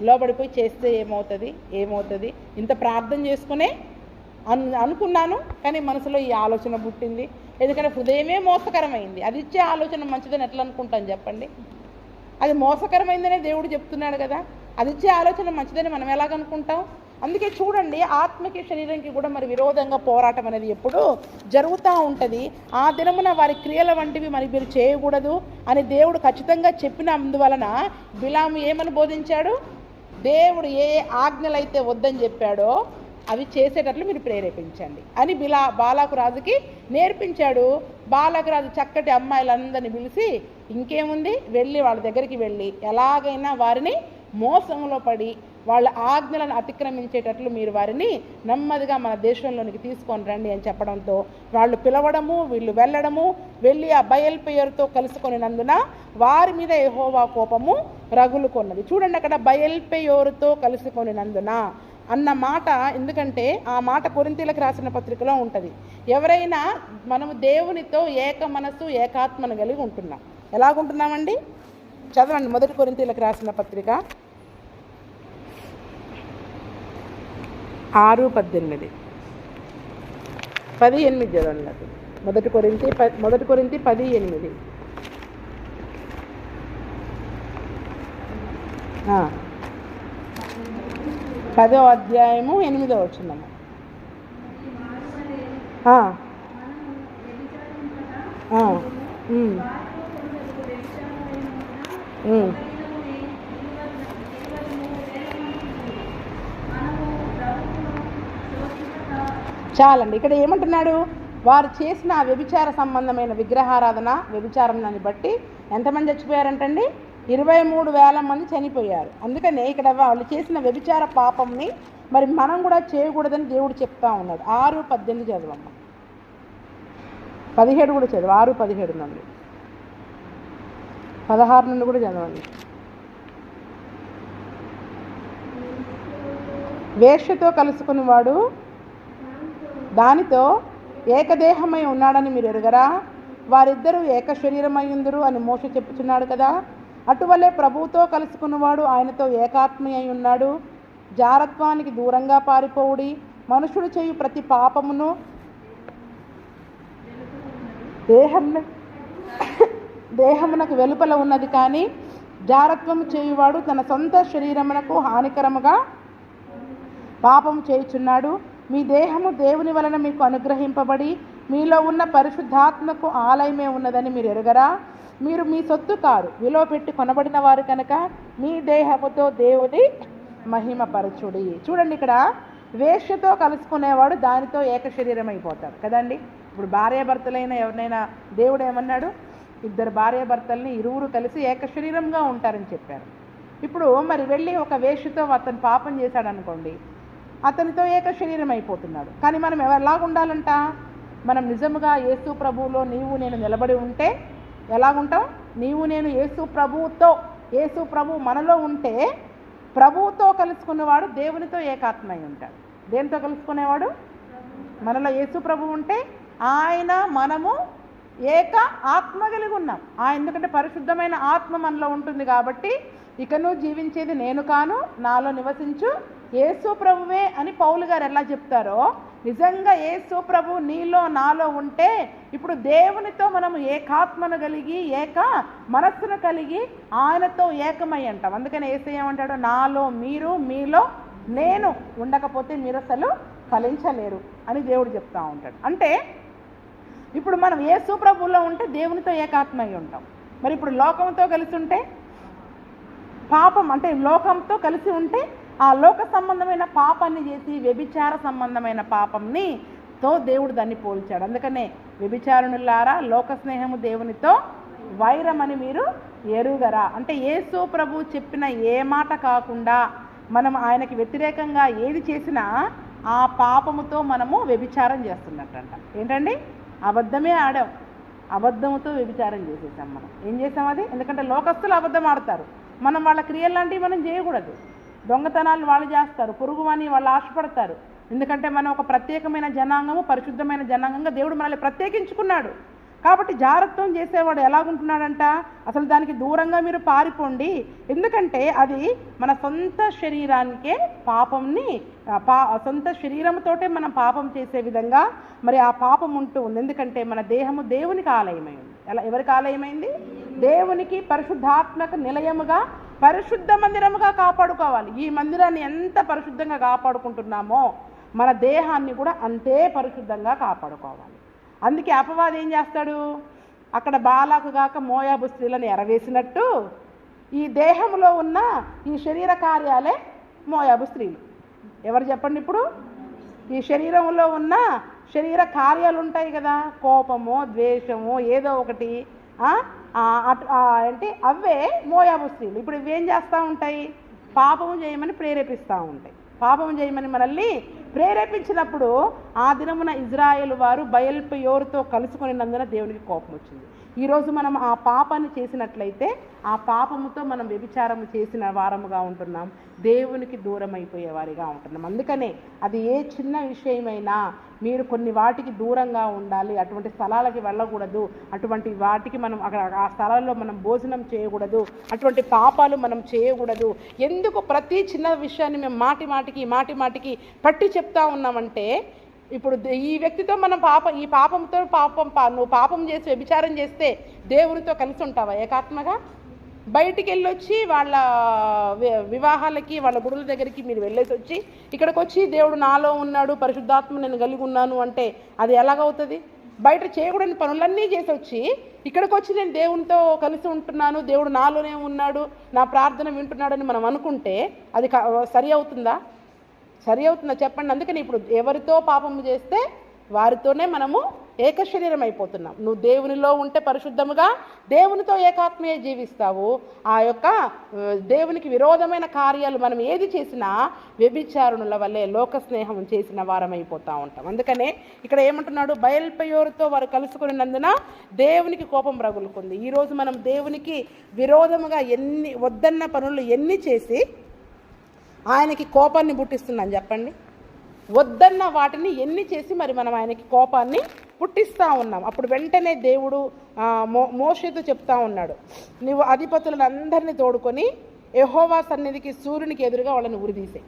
లోబడిపోయి చేస్తే ఏమవుతుంది, ఇంత ప్రార్థన చేసుకునే అనుకున్నాను కానీ మనసులో ఈ ఆలోచన పుట్టింది. ఎందుకంటే హృదయమే మోసకరమైంది, అది ఇచ్చే ఆలోచన మంచిదని ఎట్లా అనుకుంటాను చెప్పండి? అది మోసకరమైందనే దేవుడు చెప్తున్నాడు కదా, అది ఇచ్చే ఆలోచన మంచిదని మనం ఎలాగనుకుంటాం? అందుకే చూడండి, ఆత్మకి శరీరంకి కూడా మరి విరోధంగా పోరాటం అనేది ఎప్పుడు జరుగుతూ ఉంటుంది. ఆ దినమున వారి క్రియల వంటివి మరి మీరు చేయకూడదు అని దేవుడు ఖచ్చితంగా చెప్పినందువలన బిలాము ఏమని బోధించాడు, దేవుడు ఏ ఆజ్ఞలైతే వద్దని చెప్పాడో అవి చేసేటట్లు మీరు ప్రేరేపించండి అని బాలాకు రాజుకి నేర్పించాడు. బాలాకు రాజు చక్కటి అమ్మాయిలందరినీ పిలిచి ఇంకేముంది, వాళ్ళ దగ్గరికి వెళ్ళి ఎలాగైనా వారిని మోసంలో పడి వాళ్ళ ఆజ్ఞలను అతిక్రమించేటట్లు మీరు వారిని నెమ్మదిగా మన దేశంలోనికి తీసుకొని రండి అని చెప్పడంతో వాళ్ళు పిలవడము, వీళ్ళు వెళ్ళి ఆ బయల్పెయోరుతో కలుసుకొనినందున వారి మీద యెహోవా కోపము రగులుకొన్నది. చూడండి, అక్కడ బయల్పెయోరుతో కలుసుకొనినందున అన్న మాట, ఎందుకంటే ఆ మాట కొరింథీయులకు రాసిన పత్రికలో ఉంటుంది. ఎవరైనా మనము దేవునితో ఏక మనసు ఏకాత్మను కలిగి ఉంటున్నాం. ఎలాగుంటున్నామండి? చదవండి, 1 కొరింథీయులకు రాసిన పత్రిక 6:18 చదవండి. 1 కొరింథీ 10:8. 10వ అధ్యాయము 8వ వచనము. చాలండి. ఇక్కడ ఏమంటున్నాడు, వారు చేసిన వ్యభిచార సంబంధమైన విగ్రహారాధన, వ్యభిచారాన్ని బట్టి ఎంతమంది చచ్చిపోయారంటండి? 23,000 మంది చనిపోయారు. అందుకనే ఇక్కడ వాళ్ళు చేసిన వ్యభిచార పాపంని మరి మనం కూడా చేయకూడదని దేవుడు చెప్తా ఉన్నాడు. 6:18 చదవమ్మ, 17 కూడా చదువు, 6:17 నుండి 16 నుండి కూడా చదవండి. వేశ్యతో కలుసుకుని వాడు దానితో ఏకదేహమై ఉన్నాడని మీరు ఎరుగరా? వారిద్దరూ ఏక శరీరమయ్యుందురు అని మోషే చెప్పుచున్నాడు కదా. అటువలే ప్రభువుతో కలుసుకున్నవాడు ఆయనతో ఏకాత్మ అయి ఉన్నాడు. జారత్వానికి దూరంగా పారిపోవుడి. మనుషుడు చేయు ప్రతి పాపమును దేహమునకు వెలుపల ఉన్నది, కానీ జారత్వము చేయువాడు తన సొంత శరీరమునకు హానికరముగా పాపం చేయుచున్నాడు. మీ దేహము దేవుని వలన మీకు అనుగ్రహింపబడి మీలో ఉన్న పరిశుద్ధాత్మకు ఆలయమే ఉన్నదని మీరు ఎరుగరా? మీరు మీ సొత్తు కారు, విలువ పెట్టి కొనబడిన వారు కనుక మీ దేహముతో దేవుని మహిమపరచుడి. చూడండి, ఇక్కడ వేశ్యతో కలుసుకునేవాడు దానితో ఏక శరీరం అయిపోతాడు కదండి. ఇప్పుడు భార్యాభర్తలైన ఎవరినైనా దేవుడు ఏమన్నాడు? ఇద్దరు భార్యాభర్తల్ని ఇరువురు కలిసి ఏక శరీరంగా ఉంటారని చెప్పారు. ఇప్పుడు మరి వెళ్ళి ఒక వేశ్యతో అతను పాపం చేశాడు అనుకోండి, అతనితో ఏక శరీరం అయిపోతున్నాడు. కానీ మనం ఎలాగుండాలంట? మనం నిజముగా యేసు ప్రభువులో నీవు నేను నిలబడి ఉంటే ఎలాగుంటాం? నీవు నేను యేసు ప్రభువుతో, యేసు ప్రభువు మనలో ఉంటే ప్రభువుతో కలుసుకునేవాడు దేవునితో ఏకాత్మ అయి ఉంటాడు. దేనితో కలుసుకునేవాడు? మనలో యేసు ప్రభువు ఉంటే ఆయన మనము ఏక ఆత్మ కలిగి ఉన్నాం. ఎందుకంటే పరిశుద్ధమైన ఆత్మ మనలో ఉంటుంది కాబట్టి ఇకను జీవించేది నేను కాను, నాలో నివసించు యేసు ప్రభువే అని పౌలు గారు ఎలా చెప్తారో, నిజంగా యేసు ప్రభు నీలో నాలో ఉంటే ఇప్పుడు దేవునితో మనము ఏకాత్మను కలిగి ఏక మనస్సును కలిగి ఆయనతో ఏకమై అంటాం. అందుకని యేసయ్య ఏమంటాడు? నాలో మీరు మీలో నేను ఉండకపోతే మీరు అసలు ఫలించలేరు అని దేవుడు చెప్తా ఉంటాడు. అంటే ఇప్పుడు మనం యేసు ప్రభువులో ఉంటే దేవునితో ఏకాత్మ అయి ఉంటాం. మరి ఇప్పుడు లోకంతో కలిసి ఉంటే పాపం, అంటే లోకంతో కలిసి ఉంటే ఆ లోక సంబంధమైన పాపాన్ని చేసి వ్యభిచార సంబంధమైన పాపంని దేవుడు దాన్ని పోల్చాడు. అందుకనే వ్యభిచారునులారా లోక స్నేహము దేవునితో వైరమని మీరు ఎరుగరా. అంటే యేసు ప్రభు చెప్పిన ఏ మాట కాకుండా మనం ఆయనకి వ్యతిరేకంగా ఏది చేసినా ఆ పాపముతో మనము వ్యభిచారం చేస్తున్నట్టంట. ఏంటండి? అబద్ధమే ఆడాం, అబద్ధముతో వ్యభిచారం చేసేసాం. మనం ఏం చేసాం అది? ఎందుకంటే లోకస్తులు అబద్ధం ఆడతారు, మనం వాళ్ళ క్రియలు లాంటివి మనం చేయకూడదు. దొంగతనాలు వాళ్ళు చేస్తారు, పొరుగు అని వాళ్ళు ఆశపడతారు. ఎందుకంటే మనం ఒక ప్రత్యేకమైన జనాంగము, పరిశుద్ధమైన జనాంగంగా దేవుడు మనల్ని ప్రత్యేకించుకున్నాడు. కాబట్టి జాగ్రత్తం చేసేవాడు ఎలాగుంటున్నాడంట? అసలు దానికి దూరంగా మీరు పారిపోండి. ఎందుకంటే అది మన సొంత శరీరానికే పాపంని, సొంత శరీరంతోటే మనం పాపం చేసే విధంగా మరి ఆ పాపం ఉంటూ ఉంది. ఎందుకంటే మన దేహము దేవునికి ఆలయమైంది. ఎవరికి ఆలయమైంది? దేవునికి, పరిశుద్ధాత్మక నిలయముగా, పరిశుద్ధ మందిరముగా కాపాడుకోవాలి. ఈ మందిరాన్ని ఎంత పరిశుద్ధంగా కాపాడుకుంటున్నామో మన దేహాన్ని కూడా అంతే పరిశుద్ధంగా కాపాడుకోవాలి. అందుకే అపవాది ఏం చేస్తాడు? అక్కడ బాలాకు గాక మోయాబు స్త్రీలను ఎరవేసినట్టు ఈ దేహంలో ఉన్న ఈ శరీర కార్యాలే మోయాబు స్త్రీలు. ఎవరు చెప్పండి? ఇప్పుడు ఈ శరీరంలో ఉన్న శరీర కార్యాలు ఉంటాయి కదా, కోపము, ద్వేషము, ఏదో ఒకటి అంటే అవే మోయాబు స్త్రీలు. ఇప్పుడు ఇవేం చేస్తూ ఉంటాయి? పాపము చేయమని ప్రేరేపిస్తూ ఉంటాయి. పాపము చేయమని మనల్ని ప్రేరేపించినప్పుడు ఆ దినమున ఇజ్రాయేలు వారు బయల్పెయోరుతో కలుసుకునినందున దేవునికి కోపం వచ్చింది. ఈరోజు మనం ఆ పాపాన్ని చేసినట్లయితే ఆ పాపముతో మనం వ్యభిచారం చేసిన వారముగా ఉంటున్నాం, దేవునికి దూరం అయిపోయేవారిగా ఉంటున్నాం. అందుకనే అది ఏ చిన్న విషయమైనా మీరు కొన్ని వాటికి దూరంగా ఉండాలి. అటువంటి స్థలాలకి వెళ్ళకూడదు, అటువంటి వాటికి మనం అక్కడ ఆ స్థలాల్లో మనం భోజనం చేయకూడదు, అటువంటి పాపాలు మనం చేయకూడదు. ఎందుకు ప్రతి చిన్న విషయాన్ని మేము మాటి మాటికి పట్టి చెప్తా ఉన్నామంటే, ఇప్పుడు ఈ వ్యక్తితో మనం ఈ పాపంతో నువ్వు పాపం చేసి వ్యభిచారం చేస్తే దేవునితో కలిసి ఉంటావా ఏకాత్మగా? బయటికి వెళ్ళొచ్చి వాళ్ళ వివాహాలకి, వాళ్ళ గుడుల దగ్గరికి మీరు వెళ్ళేసి వచ్చి ఇక్కడికి వచ్చి దేవుడు నాలో ఉన్నాడు, పరిశుద్ధాత్మ నేను కలిగి ఉన్నాను అంటే అది ఎలాగవుతుంది? బయట చేయకూడని పనులన్నీ చేసి వచ్చి ఇక్కడికి వచ్చి నేను దేవునితో కలిసి ఉంటున్నాను, దేవుడు నాలోనే ఉన్నాడు, నా ప్రార్థన వింటున్నాడని మనం అనుకుంటే అది సరి అవుతుందా? చెప్పండి. అందుకని ఇప్పుడు ఎవరితో పాపము చేస్తే వారితోనే మనము ఏక శరీరం అయిపోతున్నాం. నువ్వు దేవునిలో ఉంటే పరిశుద్ధముగా దేవునితో ఏకాత్మీయ జీవిస్తావు. ఆ యొక్క దేవునికి విరోధమైన కార్యాలు మనం ఏది చేసినా వ్యభిచారుణుల వల్లే లోక స్నేహం చేసిన వారం అయిపోతూ ఉంటాం. అందుకనే ఇక్కడ ఏమంటున్నాడు? బయల్పెయోరుతో వారు కలుసుకున్నందున దేవునికి కోపం రగులుకుంది. ఈరోజు మనం దేవునికి విరోధముగా వద్దన్న పనులు ఎన్ని చేసి ఆయనకి కోపాన్ని పుట్టిస్తున్నాం చెప్పండి? వద్దన్న వాటిని ఎన్ని చేసి మరి మనం ఆయనకి కోపాన్ని పుట్టిస్తూ ఉన్నాం. అప్పుడు వెంటనే దేవుడు మోషేతో చెప్తా ఉన్నాడు, నువ్వు అధిపతులను అందరినీ తోడుకొని యెహోవా సన్నిధికి సూర్యునికి ఎదురుగా వాళ్ళని ఉరిదీసే.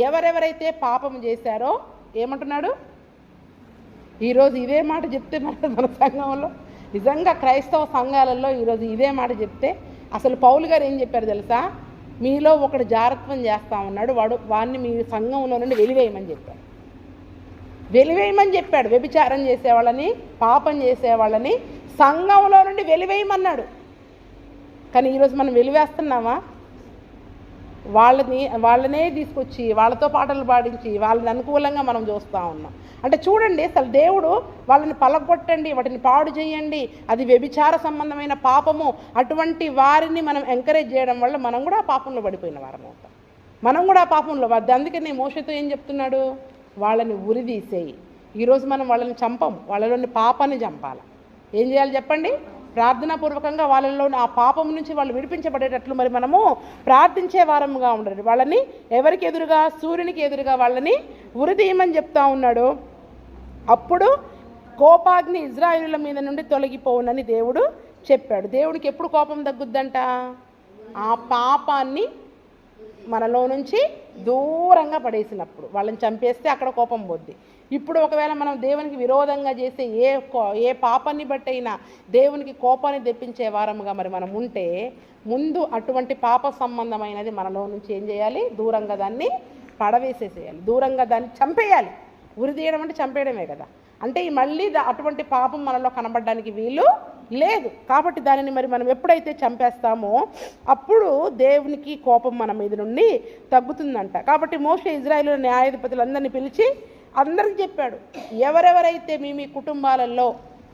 ఎవరెవరైతే పాపం చేశారో ఏమంటున్నాడు? ఈరోజు ఇదే మాట చెప్తే మన సంఘంలో, నిజంగా క్రైస్తవ సంఘాలలో ఈరోజు ఇదే మాట చెప్తే, అసలు పౌలు గారు ఏం చెప్పారు తెలుసా? మీలో ఒకడు జారత్వం చేస్తూ ఉన్నాడు, వాడిని మీ సంఘంలో నుండి వెలివేయమని చెప్పాడు. వెలివేయమని చెప్పాడు. వ్యభిచారం చేసేవాళ్ళని, పాపం చేసేవాళ్ళని సంఘంలో నుండి వెలివేయమన్నాడు. కానీ ఈరోజు మనం వెలివేస్తున్నామా? వాళ్ళనే తీసుకొచ్చి వాళ్ళతో పాటలు పాడించి వాళ్ళని అనుకూలంగా మనం చూస్తూ ఉన్నాం. అంటే చూడండి, అసలు దేవుడు వాళ్ళని పలగొట్టండి, వాటిని పాడు చేయండి, అది వ్యభిచార సంబంధమైన పాపము, అటువంటి వారిని మనం ఎంకరేజ్ చేయడం వల్ల మనం కూడా ఆ పాపంలో పడిపోయిన వారం అవుతాం. మనం కూడా ఆ పాపంలో అందుకని మోషేతో ఏం చెప్తున్నాడు? వాళ్ళని ఉరిదీసేయి. ఈరోజు మనం వాళ్ళని చంపం, వాళ్ళలోని పాపాన్ని చంపాలి. ఏం చేయాలి చెప్పండి? ప్రార్థనాపూర్వకంగా వాళ్ళలోని ఆ పాపం నుంచి వాళ్ళు విడిపించబడేటట్లు మరి మనము ప్రార్థించే వారముగా ఉండాలి. వాళ్ళని ఎవరికి ఎదురుగా? సూర్యునికి ఎదురుగా వాళ్ళని ఉరిదీయమని చెప్తా ఉన్నాడు. అప్పుడు కోపాగ్ని ఇజ్రాయేలుల మీద నుండి తొలగిపోవునని దేవుడు చెప్పాడు. దేవుడికి ఎప్పుడు కోపం తగ్గుద్దంట? ఆ పాపాన్ని మనలో నుంచి దూరంగా పడేసినప్పుడు. వాళ్ళని చంపేస్తే అక్కడ కోపం పోద్ది. ఇప్పుడు ఒకవేళ మనం దేవునికి విరోధంగా చేసే ఏ పాపాన్ని బట్టి అయినా దేవునికి కోపాన్ని తెప్పించే వారముగా మరి మనం ఉంటే, ముందు అటువంటి పాప సంబంధమైనది మనలో నుంచి ఏం చేయాలి? దూరంగా దాన్ని పడవేసేసేయాలి, దూరంగా దాన్ని చంపేయాలి. ఉరిదీయడం అంటే చంపేయడమే కదా. అంటే మళ్ళీ అటువంటి పాపం మనలో కనబడడానికి వీలు లేదు. కాబట్టి దానిని మరి మనం ఎప్పుడైతే చంపేస్తామో అప్పుడు దేవునికి కోపం మన మీద నుండి తగ్గుతుందంట. కాబట్టి మోషే ఇజ్రాయేలు న్యాయాధిపతులందరినీ పిలిచి అందరికి చెప్పాడు, ఎవరెవరైతే మీ కుటుంబాలలో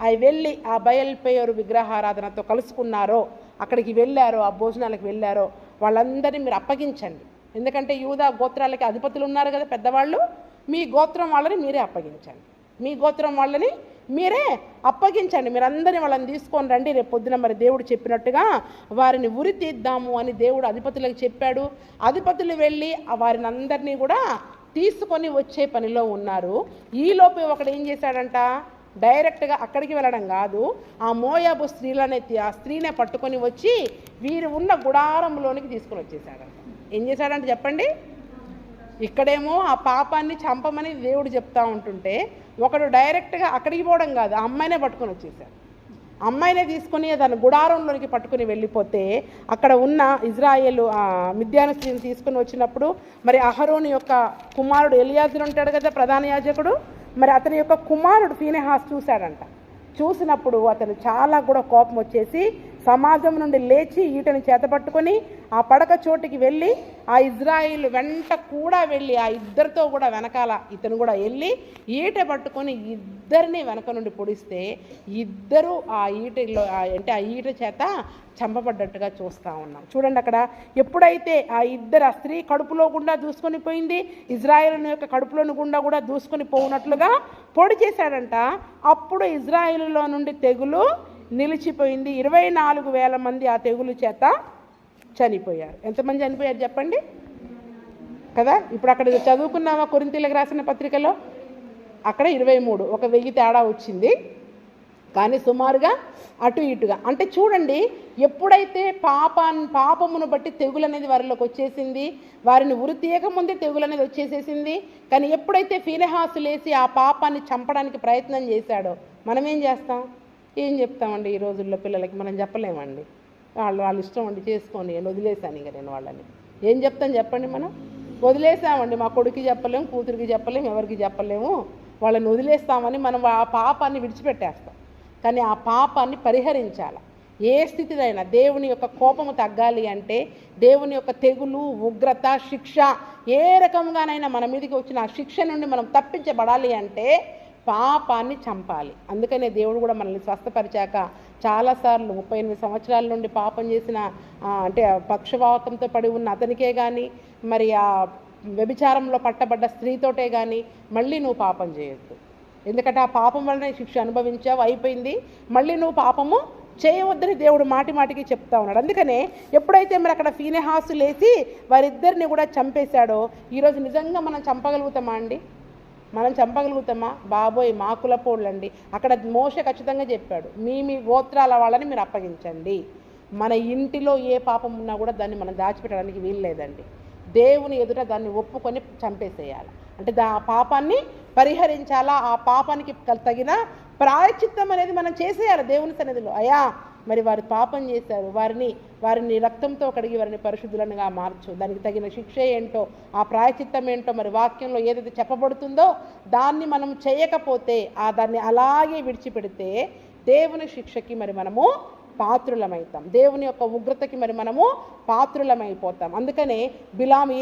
అవి వెళ్ళి ఆ బయల్పేయోరు విగ్రహారాధనతో కలుసుకున్నారో, అక్కడికి వెళ్ళారో, ఆ భోజనాలకు వెళ్ళారో, వాళ్ళందరినీ మీరు అప్పగించండి. ఎందుకంటే యూదా గోత్రాలకి అధిపతులు ఉన్నారు కదా, పెద్దవాళ్ళు. మీ గోత్రం వాళ్ళని మీరే అప్పగించండి, మీ గోత్రం వాళ్ళని మీరే అప్పగించండి. మీరందరినీ వాళ్ళని తీసుకొని రండి, రేపు పొద్దున మరి దేవుడు చెప్పినట్టుగా వారిని ఉరి తీద్దాము అని దేవుడు అధిపతులకు చెప్పాడు. అధిపతులు వెళ్ళి వారిని అందరినీ కూడా తీసుకొని వచ్చే పనిలో ఉన్నారు. ఈలోపు ఒకడు ఏం చేశాడంట? డైరెక్ట్గా అక్కడికి వెళ్ళడం కాదు, ఆ మోయాబు ఆ స్త్రీనే పట్టుకొని వచ్చి వీరు ఉన్న గుడారంలోనికి తీసుకొని వచ్చేసాడంట. ఏం చేశాడంటే చెప్పండి? ఇక్కడేమో ఆ పాపాన్ని చంపమని దేవుడు చెప్తా ఉంటుంటే, ఒకడు డైరెక్ట్గా అక్కడికి పోవడం కాదు, ఆ అమ్మాయినే పట్టుకొని వచ్చేసాడు. అమ్మాయినే తీసుకొని తన గుడారంలోనికి పట్టుకుని వెళ్ళిపోతే, అక్కడ ఉన్న ఇజ్రాయేలు మిద్యాను స్త్రీని తీసుకుని వచ్చినప్పుడు మరి అహరోను యొక్క కుమారుడు ఎలియాజరు ఉంటాడు కదా, ప్రధాన యాజకుడు, మరి అతని యొక్క కుమారుడు ఫీనెహాస్ చూశాడంట. చూసినప్పుడు అతను చాలా కూడా కోపం వచ్చేసి సమాజం నుండి లేచి ఈటని చేతపట్టుకొని ఆ పడక చోటికి వెళ్ళి ఆ ఇజ్రాయిల్ వెంట కూడా వెళ్ళి ఆ ఇద్దరితో కూడా వెనకాల ఇతను కూడా వెళ్ళి ఈట పట్టుకొని ఇద్దరిని వెనక నుండి పొడిస్తే ఇద్దరు ఆ ఈటలో అంటే ఆ ఈట చేత చంపబడ్డట్టుగా చూస్తూ ఉన్నాం. చూడండి, అక్కడ ఎప్పుడైతే ఆ స్త్రీ కడుపులో గుండా దూసుకొని పోయింది, ఇజ్రాయేలు యొక్క కడుపులోని గుండా కూడా దూసుకొని పోయినట్లుగా పొడి చేశాడంట. అప్పుడు ఇజ్రాయేలులో నుండి తెగులు నిలిచిపోయింది. 24,000 మంది ఆ తెగులు చేత చనిపోయారు. ఎంతమంది చనిపోయారు చెప్పండి కదా? ఇప్పుడు అక్కడ చదువుకున్నామా కొరింథీయులకు రాసిన పత్రికలో? అక్కడ 23, 1,000 తేడా వచ్చింది, కానీ సుమారుగా అటు ఇటుగా. అంటే చూడండి, ఎప్పుడైతే పాపమును బట్టి తెగులు అనేది వారిలోకి వచ్చేసింది, వారిని ఉరి తీయకముందే తెగులు అనేది వచ్చేసేసింది. కానీ ఎప్పుడైతే ఫీనెహాసు లేచి ఆ పాపాన్ని చంపడానికి ప్రయత్నం చేశాడో, మనం ఏం చేస్తాం? ఏం చెప్తామండి? ఈ రోజుల్లో పిల్లలకి మనం చెప్పలేమండి. వాళ్ళు ఇష్టం అండి చేసుకొని వదిలేసాను ఇక నేను వాళ్ళని. ఏం చెప్తాం చెప్పండి? మనం వదిలేసామండి, మా కొడుకు చెప్పలేము, కూతురికి చెప్పలేము, ఎవరికి చెప్పలేము, వాళ్ళని వదిలేస్తామని మనం ఆ పాపాన్ని విడిచిపెట్టేస్తాం. కానీ ఆ పాపాన్ని పరిహరించాలి. ఏ స్థితిదైనా దేవుని యొక్క కోపము తగ్గాలి అంటే, దేవుని యొక్క తెగులు, ఉగ్రత, శిక్ష ఏ రకంగానైనా మన మీదకి వచ్చిన ఆ శిక్ష నుండి మనం తప్పించబడాలి అంటే పాపాన్ని చంపాలి. అందుకనే దేవుడు కూడా మనల్ని స్వస్థపరిచాక చాలాసార్లు 38 సంవత్సరాల నుండి పాపం చేసిన అంటే పక్షవాతంతో పడి ఉన్న అతనికే కానీ, మరి ఆ వ్యభిచారంలో పట్టబడ్డ స్త్రీతోటే కానీ మళ్ళీ నువ్వు పాపం చేయొద్దు. ఎందుకంటే ఆ పాపం వల్లనే శిక్ష అనుభవించావు, అయిపోయింది, మళ్ళీ నువ్వు పాపము చేయవద్దని దేవుడు మాటి మాటికి చెప్తా ఉన్నాడు. అందుకనే ఎప్పుడైతే మరి అక్కడ ఫీనెహాసు లేచి వారిద్దరిని కూడా చంపేశాడో, ఈరోజు నిజంగా మనం చంపగలుగుతామా అండి? మనం చంపగలుగుతామా? బాబోయ్, మా కులపోళ్ళండి. అక్కడ మోషే ఖచ్చితంగా చెప్పాడు, మీ గోత్రాల వాళ్ళని మీరు అప్పగించండి. మన ఇంటిలో ఏ పాపం ఉన్నా కూడా దాన్ని మనం దాచిపెట్టడానికి వీలు లేదండి. దేవుని ఎదుట దాన్ని ఒప్పుకొని చంపేసేయాలి. అంటే ఆ పాపాన్ని పరిహరించాలా, ఆ పాపానికి తగిన ప్రాయశ్చిత్తం అనేది మనం చేసేయాలి దేవుని సన్నిధిలో. అయ్యా, మరి వారు పాపం చేశారు, వారిని రక్తంతో కడిగి వారిని పరిశుద్ధులనుగా మార్చు, దానికి తగిన శిక్ష ఏంటో, ఆ ప్రాయశ్చిత్తం ఏంటో మరి వాక్యంలో ఏదైతే చెప్పబడుతుందో దాన్ని మనం చేయకపోతే, దాన్ని అలాగే విడిచిపెడితే దేవుని శిక్షకి మరి మనము పాత్రులమవుతాం, దేవుని యొక్క ఉగ్రతకి మరి మనము పాత్రులమైపోతాం. అందుకనే బిలాము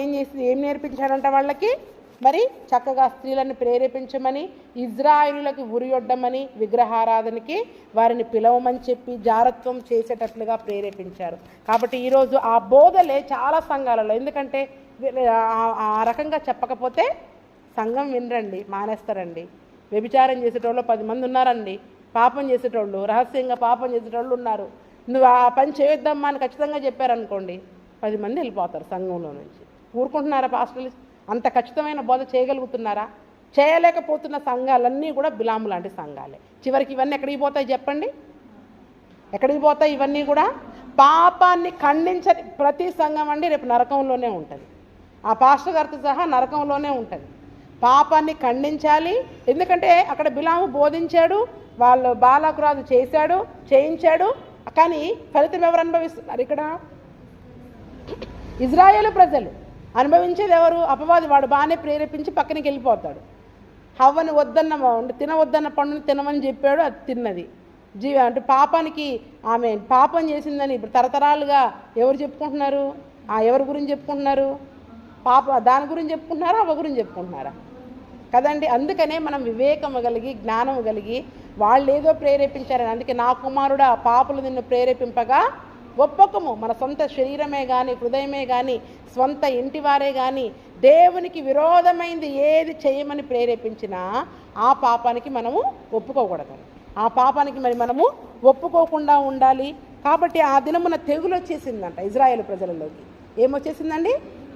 ఏం నేర్పించాడంట వాళ్ళకి? మరి చక్కగా స్త్రీలను ప్రేరేపించమని, ఇజ్రాయిలులకు ఉరియొడ్డమని, విగ్రహారాధనకి వారిని పిలవమని చెప్పి జారత్వం చేసేటట్లుగా ప్రేరేపించారు. కాబట్టి ఈరోజు ఆ బోధలే చాలా సంఘాలలో, ఎందుకంటే ఆ రకంగా చెప్పకపోతే సంఘం వినరండి, మానేస్తారండి. వ్యభిచారం చేసేటోళ్ళు 10 మంది ఉన్నారండి, పాపం చేసేటోళ్ళు, రహస్యంగా పాపం చేసేటోళ్ళు ఉన్నారు. నువ్వు ఆ పని చేయొద్దమ్మా అని ఖచ్చితంగా చెప్పారనుకోండి, 10 మంది వెళ్ళిపోతారు సంఘంలో నుంచి. ఊరుకుంటున్నారా పాస్టర్లు? అంత ఖచ్చితమైన బోధ చేయగలుగుతున్నారా? చేయలేకపోతున్న సంఘాలన్నీ కూడా బిలాము లాంటి సంఘాలే. చివరికి ఇవన్నీ ఎక్కడికి పోతాయి చెప్పండి? ఎక్కడికి పోతాయి ఇవన్నీ కూడా? పాపాన్ని ఖండించని ప్రతి సంఘం అండి రేపు నరకంలోనే ఉంటుంది. ఆ పాస్టర్ గారితో సహా నరకంలోనే ఉంటుంది. పాపాన్ని ఖండించాలి. ఎందుకంటే అక్కడ బిలాము బోధించాడు, వాళ్ళు బాలాకురాజు చేయించాడు. కానీ ఫలితం ఎవరు అనుభవిస్తున్నారు? ఇక్కడ ఇజ్రాయేలు ప్రజలు అనుభవించేది ఎవరు? అపవాది. వాడు బాగానే ప్రేరేపించి పక్కనకి వెళ్ళిపోతాడు. హవ్వని తినవద్దన్న పండుని తినమని చెప్పాడు, అది తిన్నది. అంటే పాపానికి ఆమె పాపం చేసిందని ఇప్పుడు తరతరాలుగా ఎవరు చెప్పుకుంటున్నారు? ఎవరి గురించి చెప్పుకుంటున్నారు? దాని గురించి చెప్పుకుంటున్నారా, అవ్వ గురించి చెప్పుకుంటున్నారా? కదండి. అందుకనే మనం వివేకము కలిగి, జ్ఞానము కలిగి, వాళ్ళు ఏదో ప్రేరేపించారని, అందుకే నా కుమారుడు ఆ పాపులు నిన్ను ప్రేరేపింపగా ఒప్పకము. మన సొంత శరీరమే కానీ, హృదయమే కానీ, స్వంత ఇంటివారే కానీ దేవునికి విరోధమైంది ఏది చేయమని ప్రేరేపించినా ఆ పాపానికి మనము ఒప్పుకోకూడదు. ఆ పాపానికి మరి మనము ఒప్పుకోకుండా ఉండాలి. కాబట్టి ఆ దినమున తెగులు వచ్చేసిందంట ఇజ్రాయేలు ప్రజలలోకి. ఏమొచ్చేసిందండి?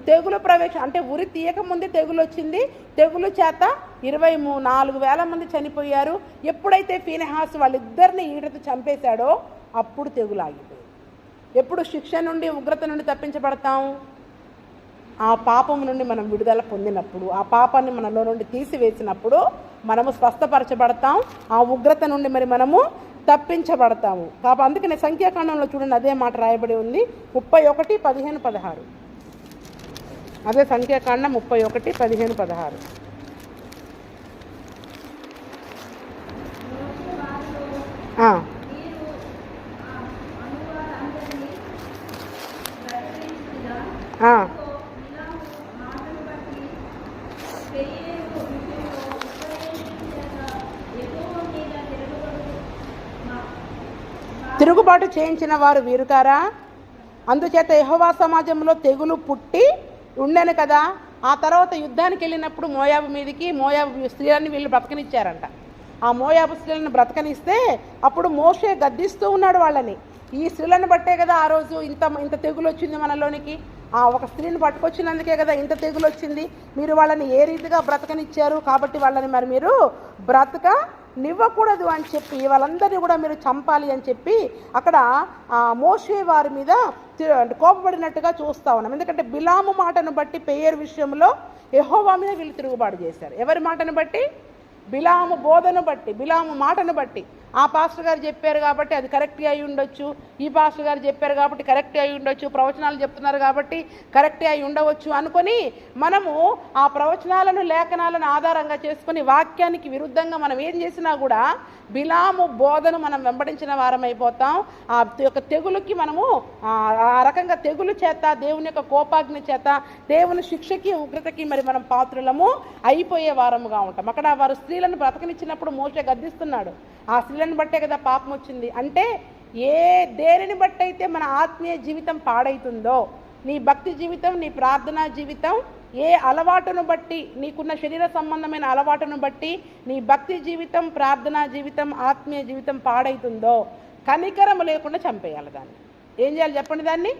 తెగులు ప్రవేశం. అంటే ఉరి తీయకముందే తెగులు వచ్చింది. తెగులు చేత 24,000 మంది చనిపోయారు. ఎప్పుడైతే ఫీనెహాసు వాళ్ళిద్దరిని ఈటతో చంపేశాడో అప్పుడు తెగులు ఆగిపోయింది. ఎప్పుడు శిక్ష నుండి, ఉగ్రత నుండి తప్పించబడతాం? ఆ పాపం నుండి మనం విడుదల పొందినప్పుడు, ఆ పాపాన్ని మనలో నుండి తీసివేసినప్పుడు మనము స్వస్థపరచబడతాం. ఆ ఉగ్రత నుండి మరి మనము తప్పించబడతాము. కాబట్టి అందుకనే సంఖ్యాకాండంలో చూడండి అదే మాట రాయబడి ఉంది. 31, 15, 16. అదే సంఖ్యాకాండం 31, 15, 16. తిరుగుబాటు చేయించిన వారు వీరు కారా? అందుచేత యెహోవా సమాజంలో తెగులు పుట్టి ఉండేను కదా. ఆ తర్వాత యుద్ధానికి వెళ్ళినప్పుడు మోయాబు మీదకి మోయాబు స్త్రీలని వీళ్ళు బ్రతకనిచ్చారంట. ఆ మోయాబు స్త్రీలను బ్రతకనిస్తే అప్పుడు మోషే గద్దిస్తూ ఉన్నాడు వాళ్ళని. ఈ స్త్రీలను బట్టే కదా ఆ రోజు ఇంత తెగులు వచ్చింది మనలోనికి. ఒక స్త్రీని పట్టుకొచ్చినందుకే కదా ఇంత తెగులు వచ్చింది. మీరు వాళ్ళని ఏ రీతిగా బ్రతకనిచ్చారు, కాబట్టి వాళ్ళని మరి మీరు బ్రతకనివ్వకూడదు అని చెప్పి, వాళ్ళందరినీ కూడా మీరు చంపాలి అని చెప్పి అక్కడ మోషే వారి మీద కోపపడినట్టుగా చూస్తా ఉన్నాం. ఎందుకంటే బిలాము మాటను బట్టి, పెయోరు విషయంలో యెహోవా మీద వీళ్ళు తిరుగుబాటు చేశారు. ఎవరి మాటను బట్టి? బిలాము బోధను బట్టి, బిలాము మాటను బట్టి. ఆ పాస్టర్ గారు చెప్పారు కాబట్టి అది కరెక్ట్గా అయి ఉండొచ్చు, ఈ పాస్టర్ గారు చెప్పారు కాబట్టి కరెక్ట్గా అయి ఉండొచ్చు, ప్రవచనాలు చెప్తున్నారు కాబట్టి కరెక్ట్గా అయి ఉండవచ్చు అనుకొని మనము ఆ ప్రవచనాలను, లేఖనాలను ఆధారంగా చేసుకొని వాక్యానికి విరుద్ధంగా మనం ఏం చేసినా కూడా బిలాము బోధను మనం వెంబడించిన వారమైపోతాం. ఆ యొక్క తెగులుకి మనము ఆ రకంగా తెగులు చేత, దేవుని యొక్క కోపాగ్ని చేత, దేవుని శిక్షకి, ఉగ్రతకి మరి మనం పాత్రులము అయిపోయే వారముగా ఉంటాం. అక్కడ వారు స్త్రీలను బ్రతకనిచ్చినప్పుడు మోషే గద్దిస్తున్నాడు. ఆ స్త్రీలను బట్టే కదా పాపం వచ్చింది. అంటే దేనిని బట్టి అయితే మన ఆత్మీయ జీవితం పాడైతుందో, నీ భక్తి జీవితం, నీ ప్రార్థనా జీవితం, ఏ అలవాటును బట్టి, నీకున్న శరీర సంబంధమైన అలవాటును బట్టి నీ భక్తి జీవితం, ప్రార్థనా జీవితం, ఆత్మీయ జీవితం పాడైతుందో, కనికరము లేకుండా చంపేయాలి దాన్ని. ఏం చేయాలి చెప్పండి? దాన్ని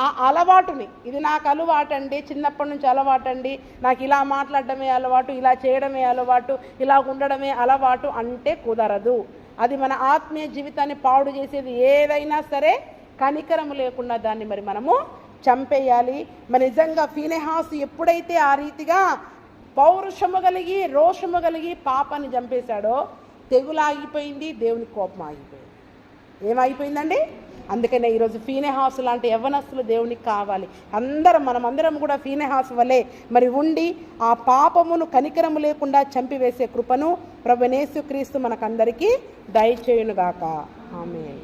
ఆ అలవాటుని, ఇది నాకు అలవాటండి, చిన్నప్పటి నుంచి అలవాటండి, నాకు ఇలా మాట్లాడడమే అలవాటు, ఇలా చేయడమే అలవాటు, ఇలా ఉండడమే అలవాటు అంటే కుదరదు. అది మన ఆత్మీయ జీవితాన్ని పాడు చేసేది ఏదైనా సరే కనికరము లేకుండా దాన్ని మరి మనము చంపేయాలి. మరి నిజంగా ఫీనెహాసు ఎప్పుడైతే ఆ రీతిగా పౌరుషము కలిగి రోషము కలిగి పాపాన్ని చంపేశాడో తెగులు ఆగిపోయింది, దేవుని కోపం ఆగిపోయింది. ఏమైపోయిందండి? అందుకనే ఈరోజు ఫీనెహాసు లాంటి యవ్వనస్తులు దేవునికి కావాలి. మనమందరం కూడా ఫీనెహాసు వలె మరి ఉండి ఆ పాపమును కనికరము లేకుండా చంపివేసే కృపను ప్రభువైన యేసుక్రీస్తు మనకందరికీ దయచేయునుగాక. ఆమేన్.